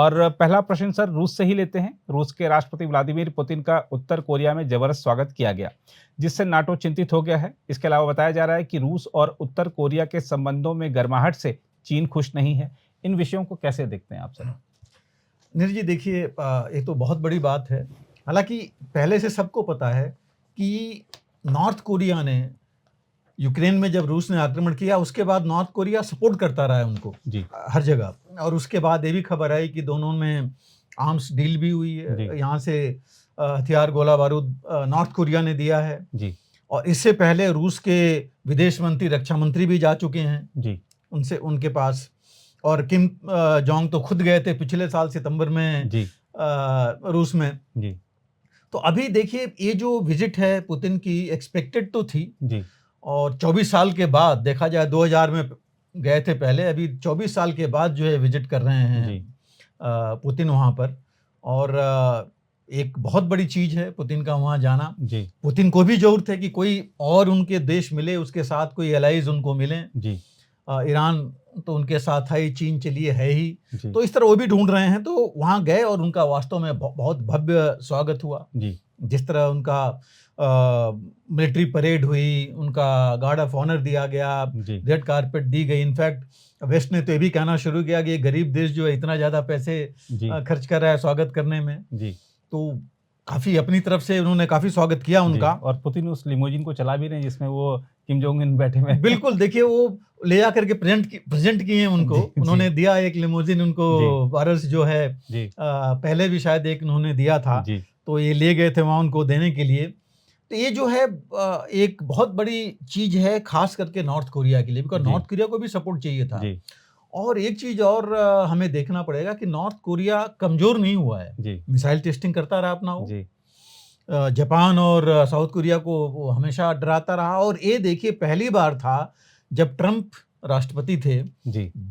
और पहला प्रश्न सर रूस से ही लेते हैं। रूस के राष्ट्रपति व्लादिमीर पुतिन का उत्तर कोरिया में जबरदस्त स्वागत किया गया, जिससे नाटो चिंतित हो गया है। इसके अलावा बताया जा रहा है कि रूस और उत्तर कोरिया के संबंधों में गर्माहट से चीन खुश नहीं है। इन विषयों को कैसे देखते हैं आप सर? नीरज जी देखिए, ये तो बहुत बड़ी बात है। हालांकि पहले से सबको पता है कि नॉर्थ कोरिया ने यूक्रेन में जब रूस ने आक्रमण किया उसके बाद नॉर्थ कोरिया सपोर्ट करता रहा है उनको जी। हर जगह। और उसके बाद ये भी खबर आई कि दोनों में आर्म्स डील भी हुई है। यहाँ से हथियार गोला बारूद नॉर्थ कोरिया ने दिया है जी। और इससे पहले रूस के विदेश मंत्री, रक्षा मंत्री भी जा चुके हैं जी। उनसे उनके पास। और किम जोंग तो खुद गए थे पिछले साल सितंबर में जी। रूस में जी। तो अभी देखिए ये जो विजिट है पुतिन की एक्सपेक्टेड तो थी जी। और 24 साल के बाद देखा जाए 2000 में गए थे पहले, अभी 24 साल के बाद जो है विजिट कर रहे हैं पुतिन वहाँ पर। और एक बहुत बड़ी चीज़ है पुतिन का वहाँ जाना। जी। पुतिन को भी जरूरत है कि कोई और उनके देश मिले, उसके साथ कोई एलाइज उनको मिले। जी। ईरान तो उनके साथ है ही, चीन चलिए है ही, तो इस तरह वो भी ढूंढ रहे हैं। तो वहाँ गए और उनका वास्तव में बहुत भव्य स्वागत हुआ। जी। जिस तरह उनका मिलिट्री परेड हुई, उनका गार्ड ऑफ ऑनर दिया गया, रेड कारपेट दी गई। इनफैक्ट वेस्ट ने तो ये भी कहना शुरू किया कि गरीब देश जो है इतना ज़्यादा पैसे खर्च कर रहा है स्वागत करने में। जी। तो काफ़ी अपनी तरफ से उन्होंने काफ़ी स्वागत किया उनका। और पुतिन उस लिमोजिन को चला भी रहे जिसमें वो किम जोंग उन बैठे हुए। बिल्कुल, देखिए वो ले जाकर के प्रेजेंट किए उनको। उन्होंने दिया एक लिमोजिन उनको, वारस जो है पहले भी शायद एक उन्होंने दिया था, तो ये ले गए थे वहाँ उनको देने के लिए। तो ये जो है एक बहुत बड़ी चीज है खास करके नॉर्थ कोरिया के लिए, बिकॉज नॉर्थ कोरिया को भी सपोर्ट चाहिए था। और एक चीज और हमें देखना पड़ेगा कि नॉर्थ कोरिया कमजोर नहीं हुआ है, मिसाइल टेस्टिंग करता रहा अपना वो। जापान और साउथ कोरिया को वो हमेशा डराता रहा। और ये देखिए पहली बार था जब ट्रंप राष्ट्रपति थे,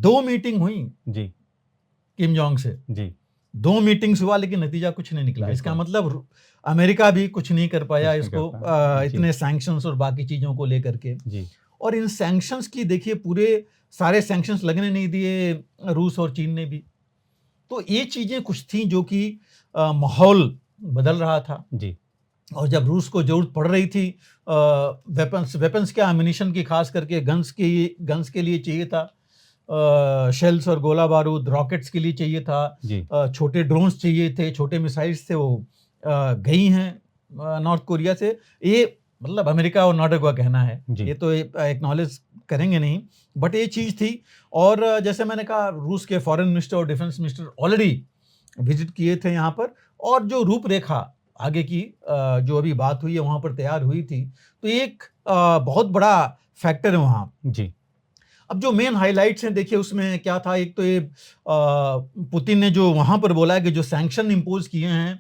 2 मीटिंग हुई किम जोंग से। 2 मीटिंग्स हुआ लेकिन नतीजा कुछ नहीं निकला। इसका मतलब अमेरिका भी कुछ नहीं कर पाया इसको, इतने सैंक्शंस और बाकी चीजों को लेकर के। और इन सैंक्शंस की देखिए पूरे सारे सैंक्शंस लगने नहीं दिए रूस और चीन ने भी। तो ये चीजें कुछ थी जो कि माहौल बदल रहा था। और जब रूस को जरूरत पड़ रही थी वेपन्स क्या, एमिनिशन की, खास करके गन्स के लिए चाहिए था, शेल्स और गोला बारूद, रॉकेट्स के लिए चाहिए था, छोटे ड्रोन्स चाहिए थे, छोटे मिसाइल्स थे, वो गई हैं नॉर्थ कोरिया से। ये मतलब अमेरिका और नाटो का कहना है, ये तो एक्नॉलेज करेंगे नहीं, बट ये चीज़ थी। और जैसे मैंने कहा रूस के फॉरेन मिनिस्टर और डिफेंस मिनिस्टर ऑलरेडी विजिट किए थे यहाँ पर। और जो रूपरेखा आगे की जो अभी बात हुई है वहाँ पर तैयार हुई थी, तो एक बहुत बड़ा फैक्टर है वहाँ। अब जो मेन हाइलाइट्स हैं देखिए उसमें क्या था। एक तो ये पुतिन ने जो वहाँ पर बोला है कि जो सैंक्शन इम्पोज किए हैं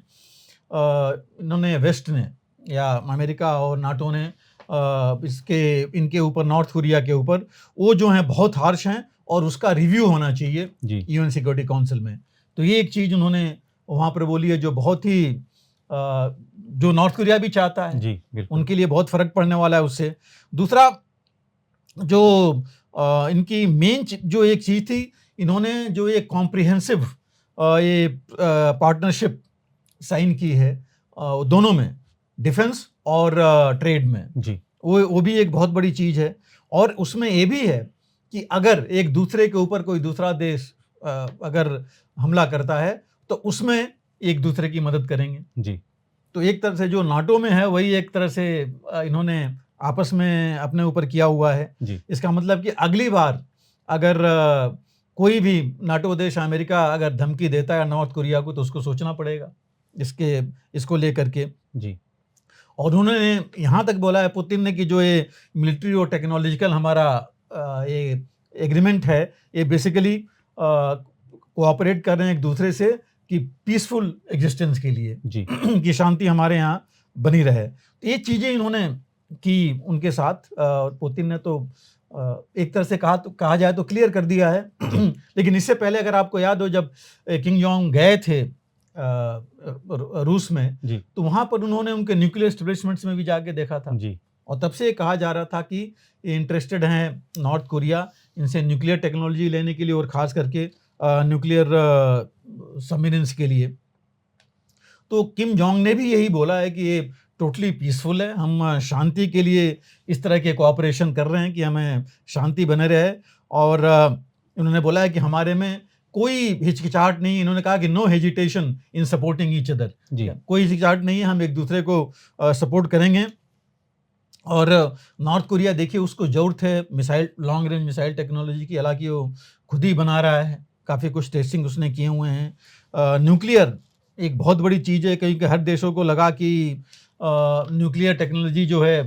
इन्होंने, वेस्ट ने या अमेरिका और नाटो ने इनके ऊपर, नॉर्थ कोरिया के ऊपर, वो जो हैं बहुत हार्श हैं और उसका रिव्यू होना चाहिए यूएन सिक्योरिटी काउंसिल में। तो ये एक चीज़ उन्होंने वहाँ पर बोली है जो बहुत ही जो नॉर्थ कोरिया भी चाहता है, उनके लिए बहुत फर्क पड़ने वाला है उससे। दूसरा जो इनकी मेन जो एक चीज़ थी, इन्होंने जो ये कॉम्प्रिहेंसिव ये पार्टनरशिप साइन की है दोनों में, डिफेंस और ट्रेड में, वो भी एक बहुत बड़ी चीज़ है। और उसमें ये भी है कि अगर एक दूसरे के ऊपर कोई दूसरा देश अगर हमला करता है तो उसमें एक दूसरे की मदद करेंगे। तो एक तरह से जो नाटो में है वही एक तरह से इन्होंने आपस में अपने ऊपर किया हुआ है। इसका मतलब कि अगली बार अगर कोई भी नाटो देश, अमेरिका अगर धमकी देता है नॉर्थ कोरिया को, तो उसको सोचना पड़ेगा इसको लेकर के। और उन्होंने यहाँ तक बोला है पुतिन ने कि जो ये मिलिट्री और टेक्नोलॉजिकल हमारा ये एग्रीमेंट है, ये बेसिकली कोऑपरेट कर रहे हैं एक दूसरे से कि पीसफुल एग्जिस्टेंस के लिए कि शांति हमारे यहाँ बनी रहे। तो ये चीज़ें इन्होंने की उनके साथ। पुतिन ने तो एक तरह से कहा जाए तो क्लियर कर दिया है। लेकिन इससे पहले अगर आपको याद हो, जब किम जोंग गए थे रूस में, तो वहाँ पर उन्होंने उनके न्यूक्लियर एस्टेब्लिशमेंट्स में भी जाके देखा था। और तब से ये कहा जा रहा था कि इंटरेस्टेड हैं नॉर्थ कोरिया इनसे न्यूक्लियर टेक्नोलॉजी लेने के लिए, और ख़ास करके न्यूक्लियर सबमरीन्स के लिए। तो किम जोंग ने भी यही बोला है कि ये टोटली पीसफुल है, हम शांति के लिए इस तरह के कोऑपरेशन कर रहे हैं कि हमें शांति बने रहे। और इन्होंने बोला है कि हमारे में कोई हिचकिचाहट नहीं। इन्होंने कहा कि no hesitation in supporting each other, कोई हिचकिचाहट नहीं है, हम एक दूसरे को सपोर्ट करेंगे। और नॉर्थ कोरिया देखिए उसको ज़रूरत है missile, long range missile technology की, हालांकि वो खुद ही बना रहा है, काफ़ी कुछ टेस्टिंग उसने किए हुए हैं। न्यूक्लियर एक बहुत बड़ी चीज़ है, क्योंकि हर देशों को लगा कि न्यूक्लियर टेक्नोलॉजी जो है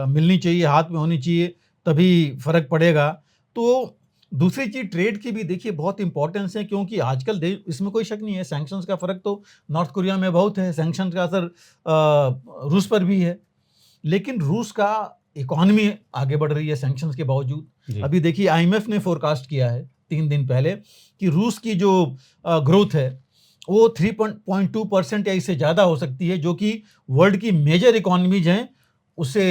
मिलनी चाहिए, हाथ में होनी चाहिए, तभी फ़र्क पड़ेगा। तो दूसरी चीज़ ट्रेड की भी देखिए बहुत इंपॉर्टेंस है, क्योंकि आजकल इसमें कोई शक नहीं है, सैंक्शंस का फ़र्क तो नॉर्थ कोरिया में बहुत है, सैंक्शंस का असर रूस पर भी है, लेकिन रूस का इकॉनमी आगे बढ़ रही है सैंक्शंस के बावजूद। अभी देखिए IMF ने फोरकास्ट किया है 3 दिन पहले कि रूस की जो ग्रोथ है वो 3.2% या इससे ज़्यादा हो सकती है, जो कि वर्ल्ड की मेजर इकॉनमीज हैं उससे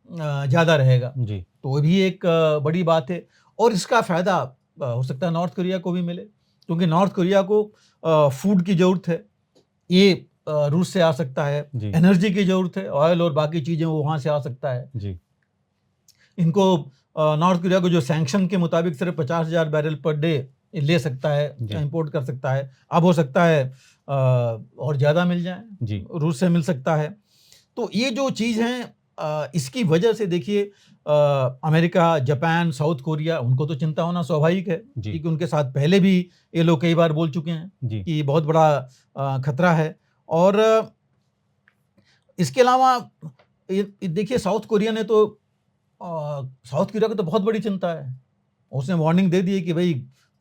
ज़्यादा रहेगा जी। तो वो भी एक बड़ी बात है, और इसका फ़ायदा हो सकता है नॉर्थ कोरिया को भी मिले, क्योंकि नॉर्थ कोरिया को फूड की ज़रूरत है, ये रूस से आ सकता है, एनर्जी की ज़रूरत है, ऑयल और बाकी चीज़ें वो वहाँ से आ सकता है जी। इनको नॉर्थ कोरिया को जो सैंक्शन के मुताबिक सिर्फ 50,000 बैरल पर डे ले सकता है, इंपोर्ट कर सकता है, अब हो सकता है और ज़्यादा मिल जाए जी, रूस से मिल सकता है। तो ये जो चीज़ हैं इसकी वजह से देखिए अमेरिका, जापान, साउथ कोरिया, उनको तो चिंता होना स्वाभाविक है, क्योंकि उनके साथ पहले भी ये लोग कई बार बोल चुके हैं कि बहुत बड़ा खतरा है। और इसके अलावा देखिए साउथ कोरिया ने तो साउथ कोरिया को तो बहुत बड़ी चिंता है, उसने वार्निंग दे दी है कि भाई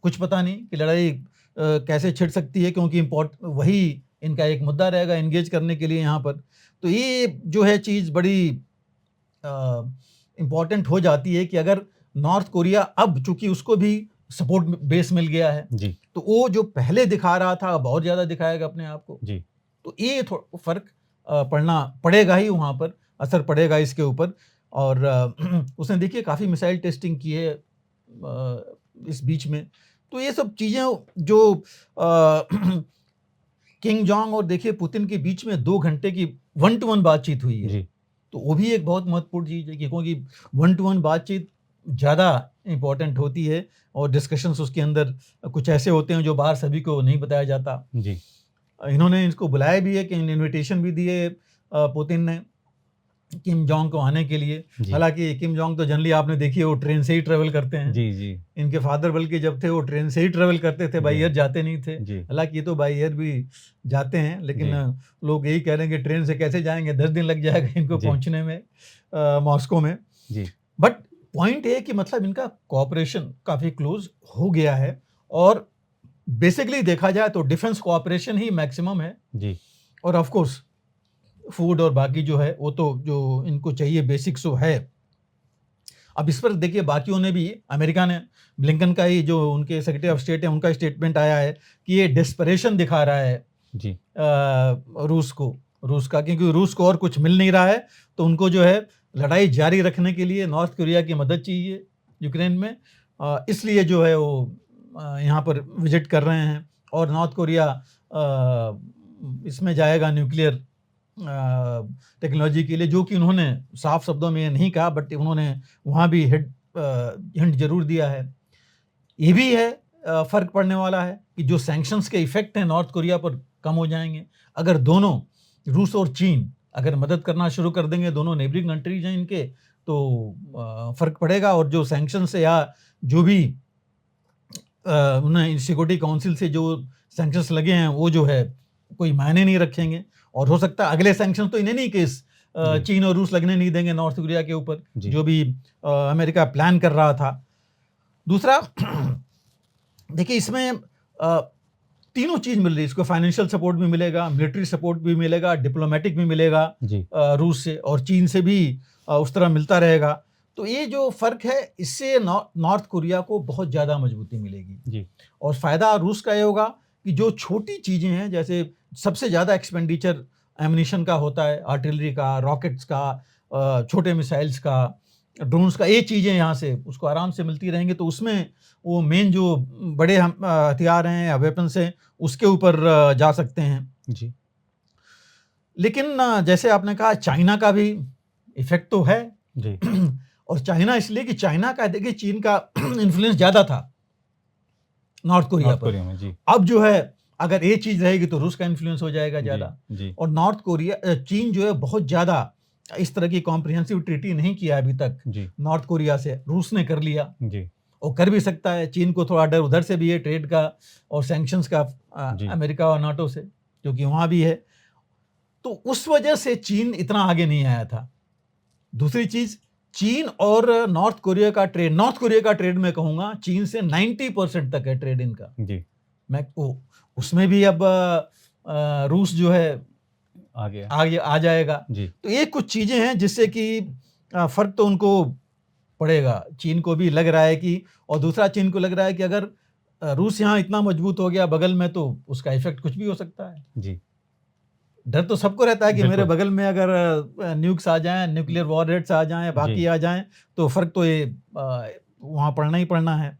कुछ पता नहीं कि लड़ाई कैसे छिड़ सकती है, क्योंकि वही इनका एक मुद्दा रहेगा एंगेज करने के लिए यहाँ पर। तो ये जो है चीज़ बड़ी इम्पॉर्टेंट हो जाती है कि अगर नॉर्थ कोरिया अब चूंकि उसको भी सपोर्ट बेस मिल गया है जी, तो वो जो पहले दिखा रहा था बहुत ज़्यादा दिखाएगा अपने आप को जी। तो ये फ़र्क पड़ेगा ही, वहाँ पर असर पड़ेगा इसके ऊपर। और उसने देखिए काफ़ी मिसाइल टेस्टिंग की है इस बीच में। तो ये सब चीज़ें जो किंग जोंग और देखिए पुतिन के बीच में 2 घंटे की 1-to-1 बातचीत हुई है जी। तो वो भी एक बहुत महत्वपूर्ण चीज़ है, क्योंकि 1-to-1 बातचीत ज़्यादा इम्पोर्टेंट होती है, और डिस्कशंस उसके अंदर कुछ ऐसे होते हैं जो बाहर सभी को नहीं बताया जाता जी। इन्होंने इसको बुलाया भी है कि इन्विटेशन भी दिए पुतिन ने किम जोंग को आने के लिए। हालांकि किम जोंग तो जनरली आपने देखी वो ट्रेन से ही ट्रेवल करते हैं जी जी। इनके फादर बल्कि जब थे वो ट्रेन से ही ट्रेवल करते थे, बाई एयर जाते नहीं थे। हालांकि ये तो बाई एयर भी जाते हैं, लेकिन लोग यही कह रहे हैं कि ट्रेन से कैसे जाएंगे, 10 दिन लग जाएगा इनको पहुंचने में मॉस्को में जी। बट पॉइंट है कि मतलब इनका कोऑपरेशन काफ़ी क्लोज हो गया है, और बेसिकली देखा जाए तो डिफेंस कोऑपरेशन ही मैक्सिमम है जी। और ऑफ कोर्स फूड और बाकी जो है वो तो जो इनको चाहिए बेसिक्स वो है। अब इस पर देखिए बाकियों ने भी, अमेरिका ने, ब्लिंकन का ही जो उनके सेक्रेटरी ऑफ स्टेट है उनका स्टेटमेंट आया है कि ये डेस्परेशन दिखा रहा है जी रूस का, क्योंकि रूस को और कुछ मिल नहीं रहा है, तो उनको जो है लड़ाई जारी रखने के लिए नॉर्थ कोरिया की मदद चाहिए यूक्रेन में, इसलिए जो है वो यहाँ पर विजिट कर रहे हैं। और नॉर्थ कोरिया इसमें जाएगा न्यूक्लियर टेक्नोलॉजी के लिए, जो कि उन्होंने साफ शब्दों में नहीं कहा, बट उन्होंने वहाँ भी हिंट जरूर दिया है। ये भी है फ़र्क पड़ने वाला है कि जो सैंक्शंस के इफ़ेक्ट हैं नॉर्थ कोरिया पर कम हो जाएंगे अगर दोनों, रूस और चीन, अगर मदद करना शुरू कर देंगे, दोनों नेबरिंग कंट्रीज हैं इनके, तो फ़र्क पड़ेगा। और जो सैंक्शंस या जो भी उन्हें सिक्योरिटी काउंसिल से जो सैंक्शंस लगे हैं वो जो है कोई मायने नहीं रखेंगे, और हो सकता है अगले सैंक्शन तो इन्हें नहीं कि चीन और रूस लगने नहीं देंगे नॉर्थ कोरिया के ऊपर, जो भी अमेरिका प्लान कर रहा था। दूसरा देखिए इसमें तीनों चीज़ मिल रही है, इसको फाइनेंशियल सपोर्ट भी मिलेगा, मिलिट्री सपोर्ट भी मिलेगा, डिप्लोमेटिक भी मिलेगा रूस से, और चीन से भी उस तरह मिलता रहेगा। तो ये जो फ़र्क है इससे नॉर्थ कोरिया को बहुत ज़्यादा मजबूती मिलेगी जी। और फ़ायदा रूस का ये होगा कि जो छोटी चीज़ें हैं, जैसे सबसे ज़्यादा एक्सपेंडिचर एम्यूनिशन का होता है, आर्टिलरी का, रॉकेट्स का, छोटे मिसाइल्स का, ड्रोन्स का, ये चीज़ें यहाँ से उसको आराम से मिलती रहेंगी, तो उसमें वो मेन जो बड़े हथियार हैं या वेपन्स हैं उसके ऊपर जा सकते हैं जी। लेकिन जैसे आपने कहा चाइना का भी इफेक्ट तो है जी। और चाइना इसलिए कि चाइना का, देखिए, चीन का इन्फ्लुएंस ज़्यादा था नॉर्थ कोरिया पर। में जी। अब जो है अगर ये चीज़ रहेगी तो रूस का इन्फ्लुएंस हो जाएगा ज़्यादा। जी। और नॉर्थ कोरिया, चीन जो है बहुत ज़्यादा इस तरह की कॉम्प्रिहेंसिव ट्रीटी नहीं किया अभी तक जी। नॉर्थ कोरिया से, रूस ने कर लिया जी। और कर भी सकता है। चीन को थोड़ा डर उधर से भी है, ट्रेड का और सैंक्शंस का, अमेरिका और नाटो से, क्योंकि वहाँ भी है, तो उस वजह से चीन इतना आगे नहीं आया था। दूसरी चीज़, चीन और नॉर्थ कोरिया का ट्रेड मैं कहूँगा चीन से 90% तक है ट्रेड इनका जी। मैं उसमें भी अब रूस जो है आगे आ जाएगा जी। तो ये कुछ चीज़ें हैं जिससे कि फ़र्क तो उनको पड़ेगा, चीन को भी लग रहा है कि, और दूसरा चीन को लग रहा है कि अगर रूस यहाँ इतना मजबूत हो गया बगल में तो उसका इफेक्ट कुछ भी हो सकता है जी। डर तो सबको रहता है कि मेरे बगल में अगर न्यूक्स आ जाएं, न्यूक्लियर वॉरहेड्स आ जाएं, बाकी आ जाएं, तो फ़र्क तो ये वहाँ पड़ना ही पड़ना है।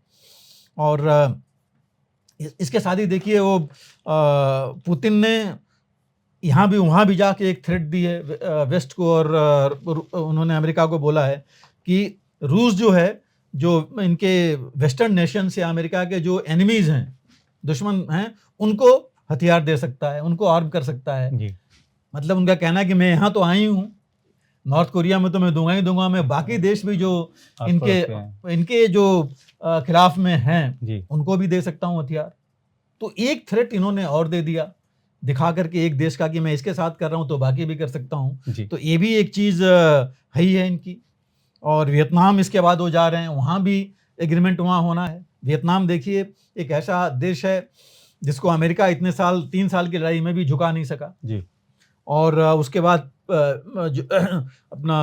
और इसके साथ ही देखिए वो पुतिन ने यहाँ भी वहाँ भी जाके एक थ्रेट दी है वेस्ट को, और उन्होंने अमेरिका को बोला है कि रूस जो है, जो इनके वेस्टर्न नेशन से अमेरिका के जो एनिमीज़ हैं, दुश्मन हैं, उनको हथियार दे सकता है, उनको आर्म कर सकता है जी। मतलब उनका कहना है कि मैं यहाँ तो आई हूँ, नॉर्थ कोरिया में तो मैं दूंगा ही दूंगा, मैं बाकी देश भी जो इनके जो खिलाफ में हैं उनको भी दे सकता हूँ हथियार। तो एक थ्रेट इन्होंने और दे दिया, दिखा करके एक देश का कि मैं इसके साथ कर रहा हूँ तो बाकी भी कर सकता हूँ। तो ये भी एक चीज़ ही है इनकी। और वियतनाम इसके बाद वो जा रहे हैं, वहाँ भी एग्रीमेंट वहाँ होना है। वियतनाम देखिए एक ऐसा देश है जिसको अमेरिका इतने साल, 3 साल की लड़ाई में भी झुका नहीं सका जी। और उसके बाद अपना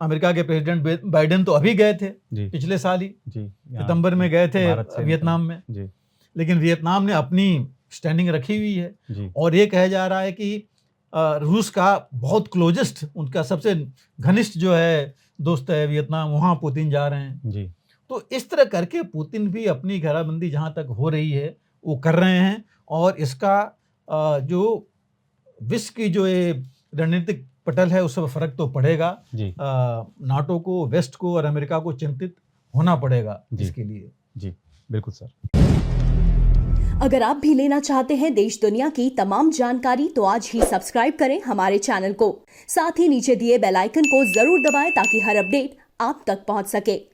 अमेरिका के प्रेसिडेंट बाइडेन तो अभी गए थे पिछले साल ही सितंबर में गए थे वियतनाम में जी। लेकिन वियतनाम ने अपनी स्टैंडिंग रखी हुई है जी। और ये कहा जा रहा है कि रूस का बहुत क्लोजेस्ट, उनका सबसे घनिष्ठ जो है दोस्त है वियतनाम, वहाँ पुतिन जा रहे हैं जी। तो इस तरह करके पुतिन भी अपनी घेराबंदी जहाँ तक हो रही है वो कर रहे हैं। और इसका जो विश्व की जो ये रणनीतिक पटल है उस पर फर्क तो पड़ेगा जी। नाटो को, वेस्ट को और अमेरिका को चिंतित होना पड़ेगा इसके लिए जी। बिल्कुल सर। अगर आप भी लेना चाहते हैं देश दुनिया की तमाम जानकारी तो आज ही सब्सक्राइब करें हमारे चैनल को। साथ ही नीचे दिए बेल आइकन को जरूर दबाएं ताकि हर अपडेट आप तक पहुंच सके।